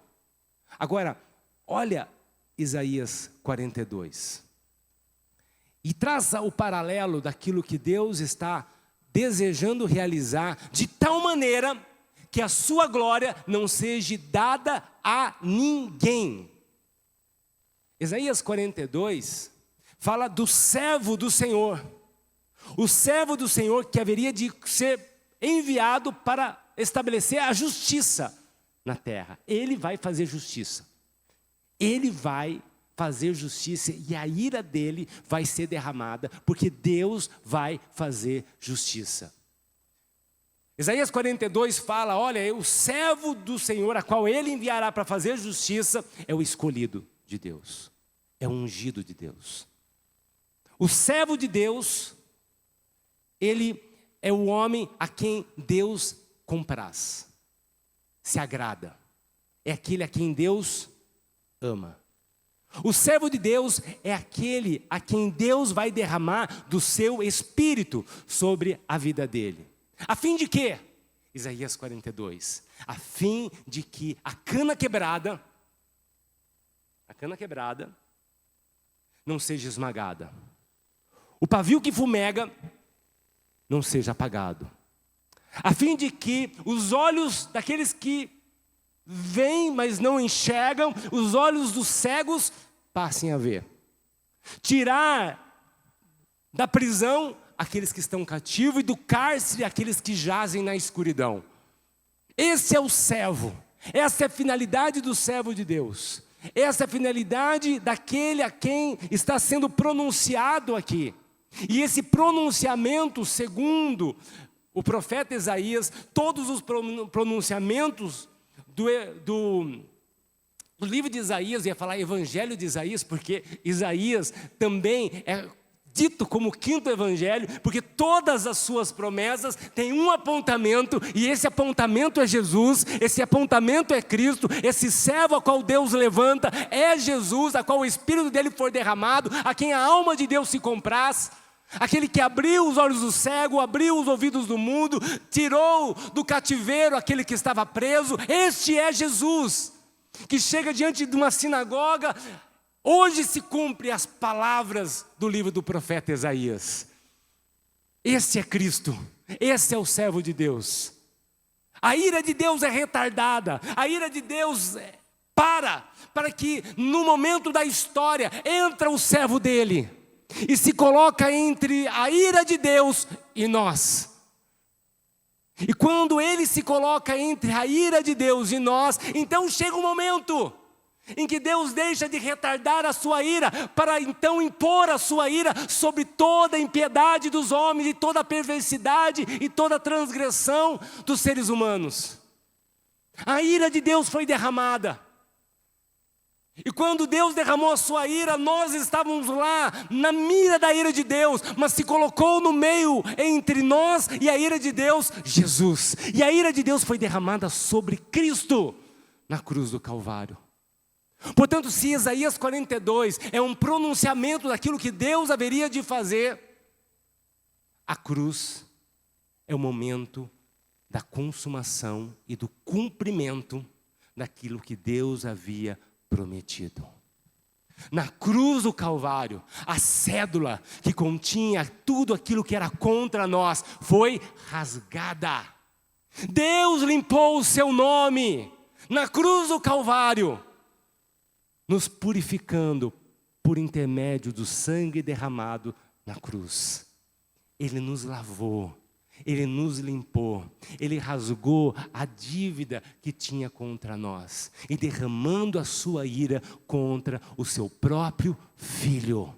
Agora, olha Isaías 42. E traça o paralelo daquilo que Deus está desejando realizar, de tal maneira que a sua glória não seja dada a ninguém. Isaías 42 fala do servo do Senhor. O servo do Senhor que haveria de ser enviado para estabelecer a justiça na terra. Ele vai fazer justiça. Ele vai fazer justiça e a ira dele vai ser derramada, porque Deus vai fazer justiça. Isaías 42 fala, olha, o servo do Senhor, a qual ele enviará para fazer justiça, é o escolhido de Deus, é o ungido de Deus. O servo de Deus, ele é o homem a quem Deus compraz, se agrada, é aquele a quem Deus ama. O servo de Deus é aquele a quem Deus vai derramar do seu espírito sobre a vida dele. A fim de quê? Isaías 42. A fim de que a cana quebrada não seja esmagada. O pavio que fumega não seja apagado. A fim de que os olhos daqueles que veem, mas não enxergam, os olhos dos cegos passem a ver. Tirar da prisão aqueles que estão cativos e do cárcere aqueles que jazem na escuridão. Esse é o servo. Essa é a finalidade do servo de Deus. Essa é a finalidade daquele a quem está sendo pronunciado aqui. E esse pronunciamento, segundo o profeta Isaías, todos os pronunciamentos do livro de Isaías, ia falar evangelho de Isaías, porque Isaías também é dito como o quinto evangelho, porque todas as suas promessas têm um apontamento, e esse apontamento é Jesus, esse apontamento é Cristo, esse servo a qual Deus levanta é Jesus, a qual o Espírito dele foi derramado, a quem a alma de Deus se compraz, aquele que abriu os olhos do cego, abriu os ouvidos do mudo, tirou do cativeiro aquele que estava preso. Este é Jesus, que chega diante de uma sinagoga. Hoje se cumpre as palavras do livro do profeta Isaías. Esse é Cristo, esse é o servo de Deus. A ira de Deus é retardada, a ira de Deus para que no momento da história entra o servo dele e se coloca entre a ira de Deus e nós. E quando ele se coloca entre a ira de Deus e nós, então chega um momento em que Deus deixa de retardar a sua ira, para então impor a sua ira sobre toda a impiedade dos homens, e toda a perversidade e toda a transgressão dos seres humanos. A ira de Deus foi derramada. E quando Deus derramou a sua ira, nós estávamos lá na mira da ira de Deus, mas se colocou no meio entre nós e a ira de Deus, Jesus. E a ira de Deus foi derramada sobre Cristo na cruz do Calvário. Portanto, se Isaías 42 é um pronunciamento daquilo que Deus haveria de fazer, a cruz é o momento da consumação e do cumprimento daquilo que Deus havia prometido. Na cruz do Calvário, a cédula que continha tudo aquilo que era contra nós foi rasgada. Deus limpou o seu nome na cruz do Calvário, nos purificando por intermédio do sangue derramado na cruz. Ele nos lavou, Ele nos limpou, Ele rasgou a dívida que tinha contra nós, e derramando a sua ira contra o seu próprio Filho.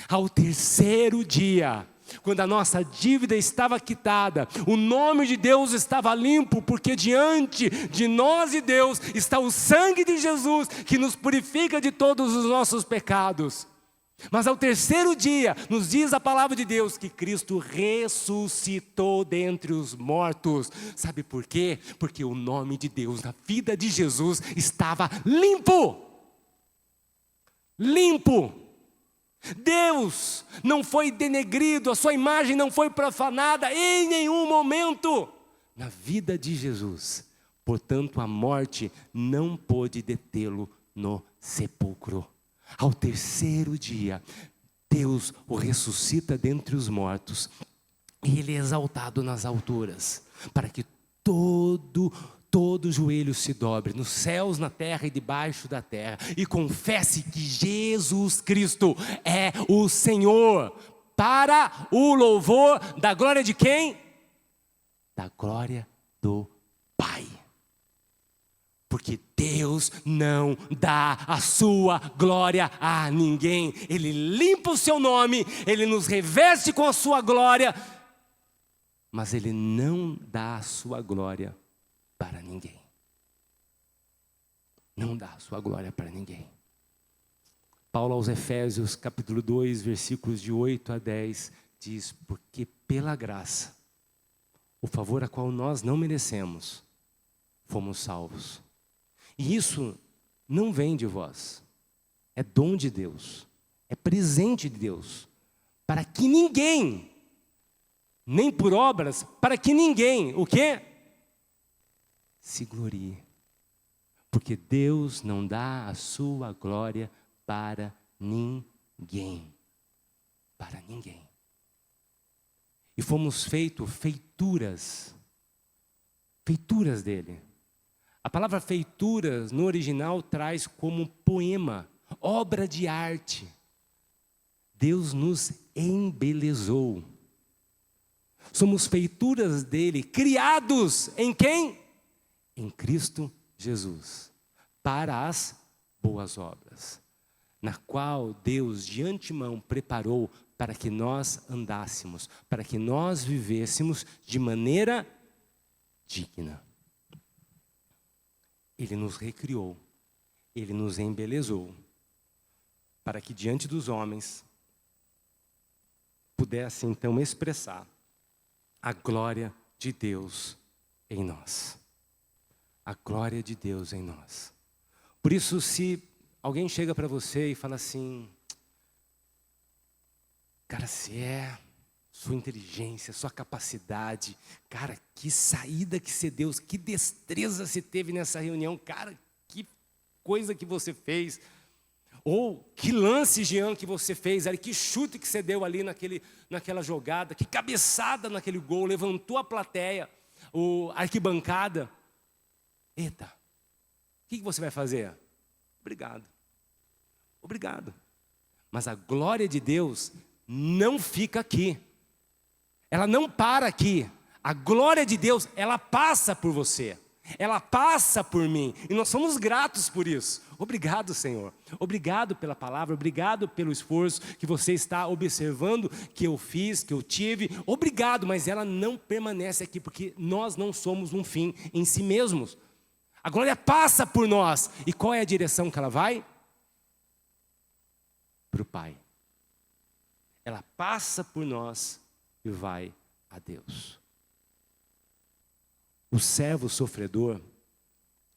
Ao terceiro dia, quando a nossa dívida estava quitada, o nome de Deus estava limpo, porque diante de nós e Deus está o sangue de Jesus, que nos purifica de todos os nossos pecados. Mas ao terceiro dia, nos diz a palavra de Deus, que Cristo ressuscitou dentre os mortos. Sabe por quê? Porque o nome de Deus na vida de Jesus estava limpo. Limpo. Deus não foi denegrido, a sua imagem não foi profanada em nenhum momento na vida de Jesus. Portanto, a morte não pôde detê-lo no sepulcro. Ao terceiro dia, Deus o ressuscita dentre os mortos, e Ele é exaltado nas alturas, para que todo joelho se dobre, nos céus, na terra e debaixo da terra, e confesse que Jesus Cristo é o Senhor, para o louvor da glória de quem? Da glória do Pai. Porque Deus não dá a sua glória a ninguém. Ele limpa o seu nome, Ele nos reveste com a sua glória, mas Ele não dá a sua glória para ninguém. Não dá a sua glória para ninguém. Paulo aos Efésios, capítulo 2, versículos de 8 a 10, diz: porque pela graça, o favor a qual nós não merecemos, fomos salvos. E isso não vem de vós, é dom de Deus, é presente de Deus, para que ninguém, nem por obras, para que ninguém, o quê? Se glorie. Porque Deus não dá a sua glória para ninguém. ninguém. Para ninguém. E fomos feituras dele. A palavra feituras no original traz como poema, obra de arte. Deus nos embelezou. Somos feituras dele, criados em quem? Em Cristo Jesus, para as boas obras, na qual Deus de antemão preparou para que nós andássemos, para que nós vivêssemos de maneira digna. Ele nos recriou, Ele nos embelezou, para que diante dos homens pudesse então expressar a glória de Deus em nós. A glória de Deus em nós. Por isso, se alguém chega para você e fala assim, cara, se é sua inteligência, sua capacidade, cara, que saída que você deu, que destreza você teve nessa reunião, cara, que coisa que você fez, ou que lance, Jean, que você fez, que chute que você deu ali naquela jogada, que cabeçada naquele gol, levantou a plateia, a arquibancada. Eita, o que você vai fazer? Obrigado. Mas a glória de Deus não fica aqui. Ela não para aqui. A glória de Deus, ela passa por você. Ela passa por mim. E nós somos gratos por isso. Obrigado, Senhor. Obrigado pela palavra. Obrigado pelo esforço que você está observando, que eu fiz, que eu tive. Obrigado, mas ela não permanece aqui, porque nós não somos um fim em si mesmos. A glória passa por nós. E qual é a direção que ela vai? Para o Pai. Ela passa por nós e vai a Deus. O servo sofredor,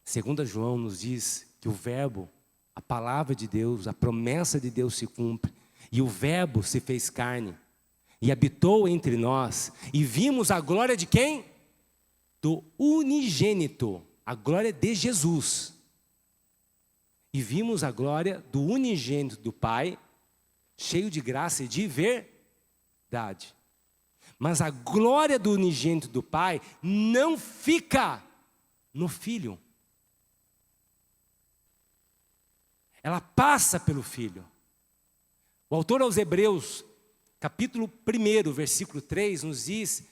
segundo João, nos diz que o verbo, a palavra de Deus, a promessa de Deus se cumpre. E o verbo se fez carne e habitou entre nós. E vimos a glória de quem? Do unigênito. A glória de Jesus. E vimos a glória do unigênito do Pai, cheio de graça e de verdade. Mas a glória do unigênito do Pai não fica no Filho. Ela passa pelo Filho. O autor aos Hebreus, capítulo 1, versículo 3, nos diz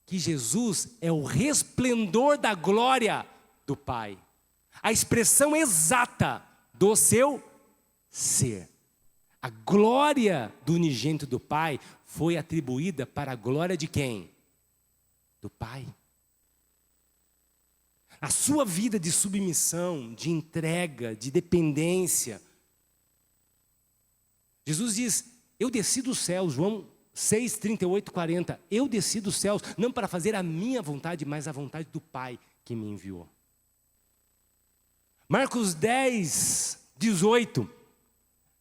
que Jesus é o resplendor da glória do Pai. A expressão exata do seu ser. A glória do unigênito do Pai foi atribuída para a glória de quem? Do Pai. A sua vida de submissão, de entrega, de dependência. Jesus diz, eu desci dos céus, João 6, 38, 40. Eu desci dos céus, não para fazer a minha vontade, mas a vontade do Pai que me enviou. Marcos 10, 18.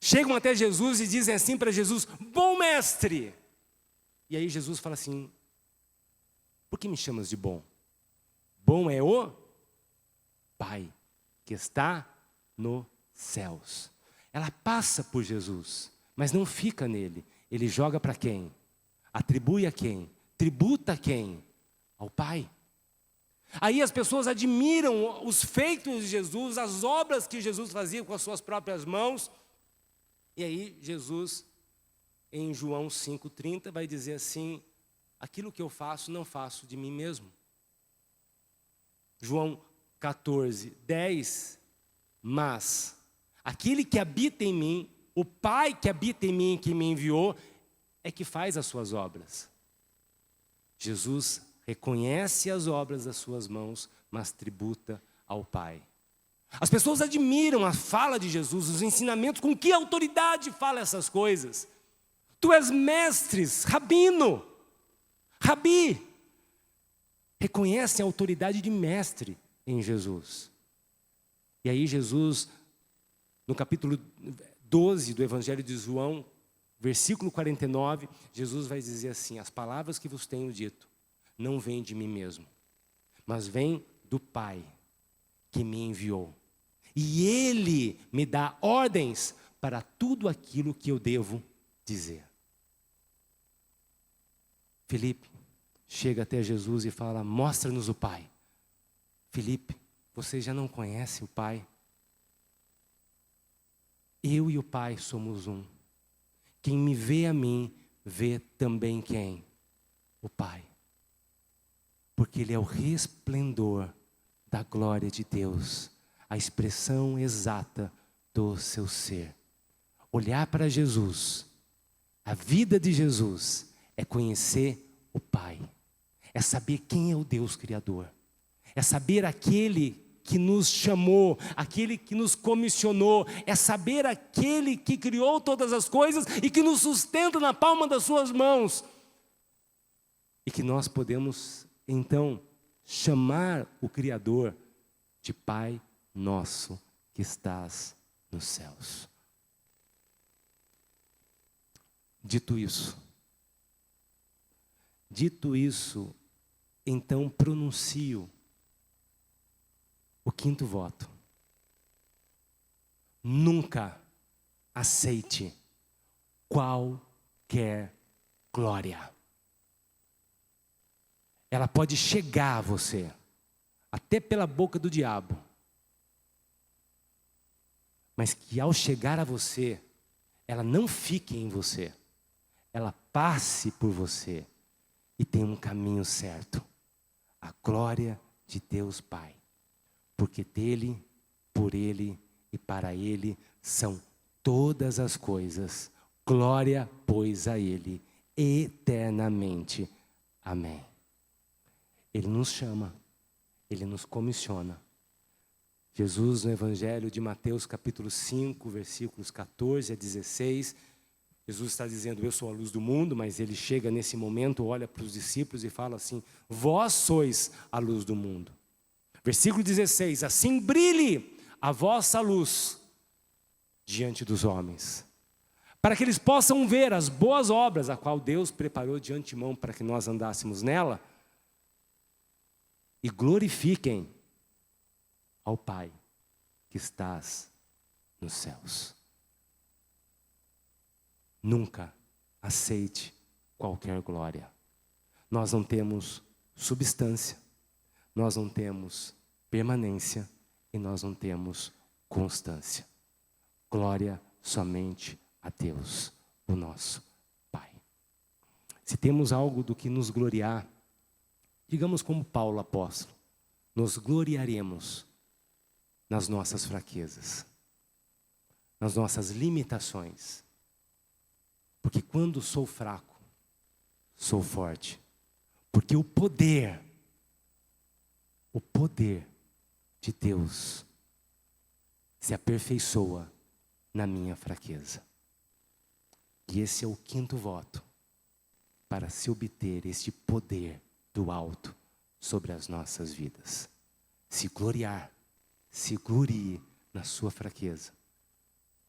Chegam até Jesus e dizem assim para Jesus, bom mestre. E aí Jesus fala assim, por que me chamas de bom? Bom é o Pai que está nos céus. Ela passa por Jesus, mas não fica nele. Ele joga para quem? Atribui a quem? Tributa a quem? Ao Pai. Aí as pessoas admiram os feitos de Jesus, as obras que Jesus fazia com as suas próprias mãos. E aí Jesus, em João 5,30, vai dizer assim, aquilo que eu faço, não faço de mim mesmo. João 14, 10, mas aquele que habita em mim, o Pai que habita em mim, que me enviou, é que faz as suas obras. Jesus reconhece as obras das suas mãos, mas tributa ao Pai. As pessoas admiram a fala de Jesus, os ensinamentos, com que autoridade fala essas coisas. Tu és mestres, rabino, rabi. Reconhecem a autoridade de mestre em Jesus. E aí Jesus, no capítulo 12 do Evangelho de João, versículo 49, Jesus vai dizer assim, as palavras que vos tenho dito, não vêm de mim mesmo, mas vêm do Pai que me enviou. E Ele me dá ordens para tudo aquilo que eu devo dizer. Filipe chega até Jesus e fala: mostra-nos o Pai. Filipe, você já não conhece o Pai? Eu e o Pai somos um. Quem me vê a mim, vê também quem? O Pai. Porque Ele é o resplendor da glória de Deus, a expressão exata do seu ser. Olhar para Jesus, a vida de Jesus, é conhecer o Pai. É saber quem é o Deus Criador. É saber aquele que nos chamou, aquele que nos comissionou, é saber aquele que criou todas as coisas e que nos sustenta na palma das suas mãos. E que nós podemos, então, chamar o Criador de Pai nosso que estás nos céus. Dito isso, então pronuncio o quinto voto. Nunca aceite qualquer glória. Ela pode chegar a você, até pela boca do diabo. Mas que ao chegar a você, ela não fique em você. Ela passe por você e tenha um caminho certo. A glória de Deus Pai. Porque dele, por ele e para ele são todas as coisas. Glória, pois, a ele eternamente. Amém. Ele nos chama, ele nos comissiona. Jesus, no Evangelho de Mateus, capítulo 5, versículos 14 a 16, Jesus está dizendo: eu sou a luz do mundo, mas ele chega nesse momento, olha para os discípulos e fala assim: vós sois a luz do mundo. Versículo 16: assim brilhe a vossa luz diante dos homens, para que eles possam ver as boas obras, a qual Deus preparou de antemão para que nós andássemos nela, e glorifiquem ao Pai que estás nos céus. Nunca aceite qualquer glória. Nós não temos substância, nós não temos permanência e nós não temos constância. Glória somente a Deus, o nosso Pai. Se temos algo do que nos gloriar, digamos como Paulo apóstolo, nos gloriaremos nas nossas fraquezas, nas nossas limitações. Porque quando sou fraco, sou forte. Porque o poder de Deus se aperfeiçoa na minha fraqueza. E esse é o quinto voto para se obter este poder do alto sobre as nossas vidas. Se gloriar, se glorie na sua fraqueza,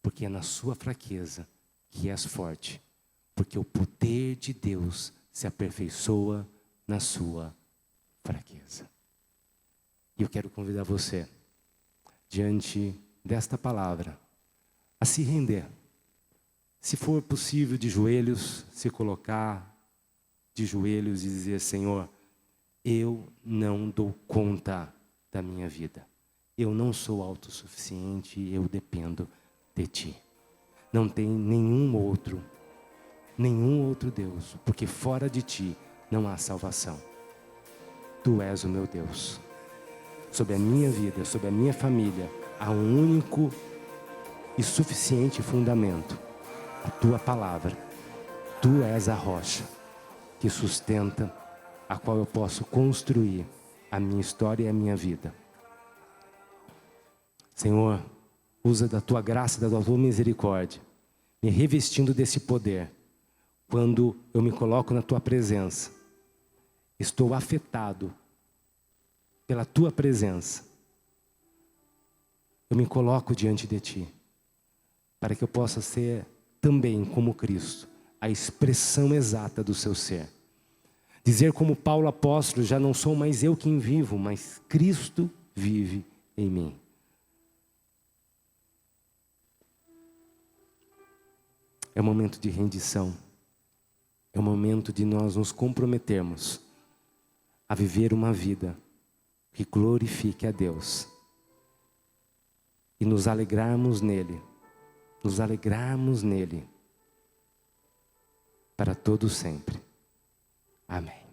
porque é na sua fraqueza que és forte, porque o poder de Deus se aperfeiçoa na sua fraqueza. E eu quero convidar você, diante desta palavra, a se render. Se for possível, de joelhos, se colocar de joelhos e dizer: Senhor, eu não dou conta da minha vida. Eu não sou autossuficiente, eu dependo de Ti. Não tem nenhum outro Deus, porque fora de Ti não há salvação. Tu és o meu Deus. Sobre a minha vida, sobre a minha família, há um único e suficiente fundamento: a Tua palavra. Tu és a rocha que sustenta, a qual eu posso construir a minha história e a minha vida. Senhor, usa da Tua graça e da Tua misericórdia, me revestindo desse poder. Quando eu me coloco na Tua presença, estou afetado pela Tua presença. Eu me coloco diante de Ti, para que eu possa ser também, como Cristo, a expressão exata do Seu ser. Dizer como Paulo apóstolo: já não sou mais eu quem vivo, mas Cristo vive em mim. É um momento de rendição. É um momento de nós nos comprometermos a viver uma vida que glorifique a Deus. E nos alegrarmos nele. Nos alegrarmos nele. Para todo sempre. Amém.